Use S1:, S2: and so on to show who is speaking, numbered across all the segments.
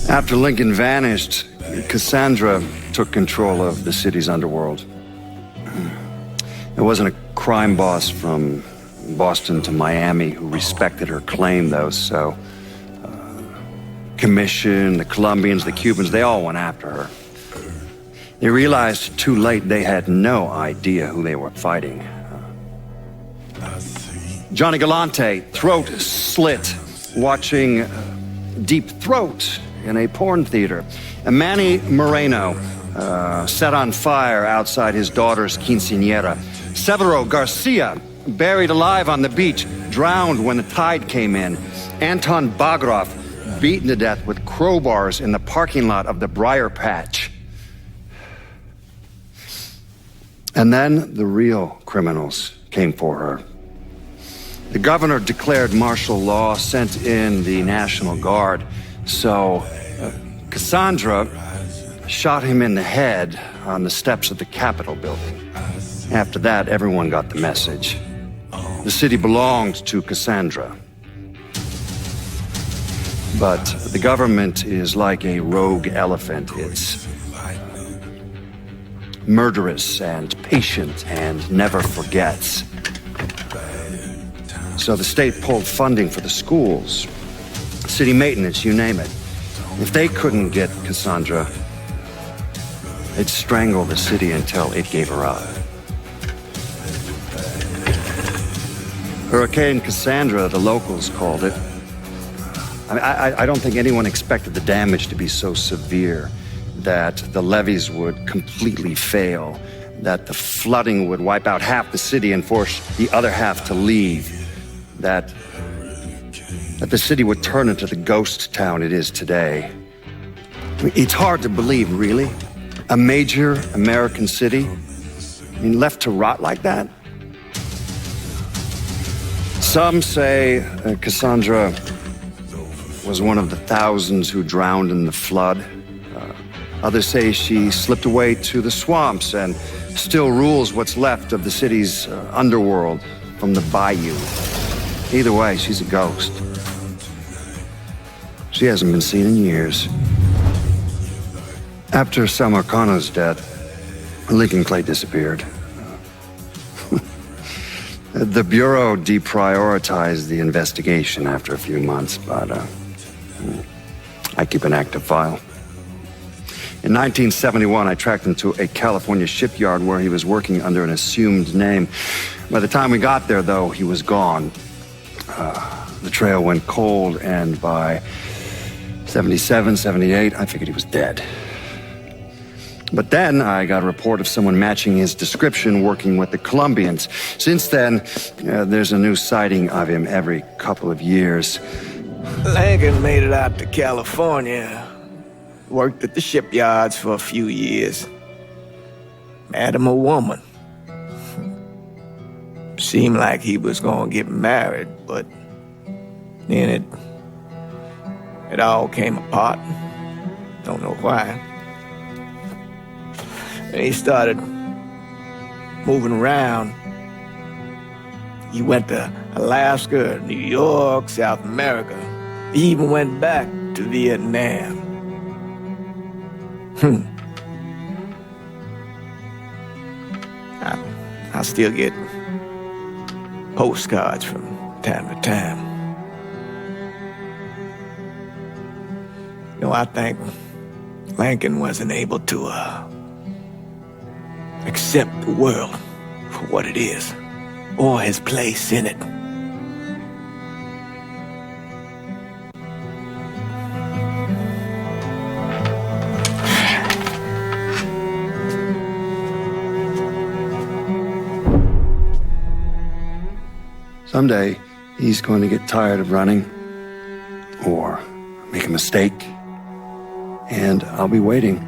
S1: After Lincoln vanished, Cassandra took control of the city's underworld. It wasn't a crime boss from Boston to Miami who respected her claim, though, so Commission, the Colombians, the Cubans, they all went after her. They realized too late they had no idea who they were fighting. Johnny Galante, throat slit, watching Deep Throat in a porn theater. And Manny Moreno, set on fire outside his daughter's quinceañera. Severo Garcia, buried alive on the beach, drowned when the tide came in. Anton Bagrov, beaten to death with crowbars in the parking lot of the Briar Patch. And then the real criminals came for her. The governor declared martial law, sent in the National Guard. So Cassandra shot him in the head on the steps of the Capitol building. After that, everyone got the message. The city belonged to Cassandra. But the government is like a rogue elephant. It's murderous and patient and never forgets. So the state pulled funding for the schools, city maintenance, you name it. If they couldn't get Cassandra, they'd strangle the city until it gave her up. Hurricane Cassandra, the locals called it. I don't think anyone expected the damage to be so severe, that the levees would completely fail, that the flooding would wipe out half the city and force the other half to leave, that the city would turn into the ghost town it is today. I mean, it's hard to believe, really. A major American city, I mean, left to rot like that? Some say Cassandra was one of the thousands who drowned in the flood. Others say she slipped away to the swamps and still rules what's left of the city's underworld from the bayou. Either way, she's a ghost. She hasn't been seen in years. After Samarkand's death, Lincoln Clay disappeared. The Bureau deprioritized the investigation after a few months, but I keep an active file. In 1971, I tracked him to a California shipyard where he was working under an assumed name. By the time we got there, though, he was gone. The trail went cold, and by 77, 78, I figured he was dead. But then I got a report of someone matching his description working with the Colombians. Since then, there's a new sighting of him every couple of years.
S2: Lincoln made it out to California. Worked at the shipyards for a few years. Met him a woman. Seemed like he was gonna get married, but then it all came apart. Don't know why. And he started moving around. He went to Alaska, New York, South America. He even went back to Vietnam. I still get postcards from time to time. You know, I think Lincoln wasn't able to accept the world for what it is, or his place in it.
S1: Someday, he's going to get tired of running, or make a mistake, and I'll be waiting.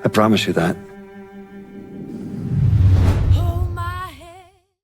S1: I promise you that.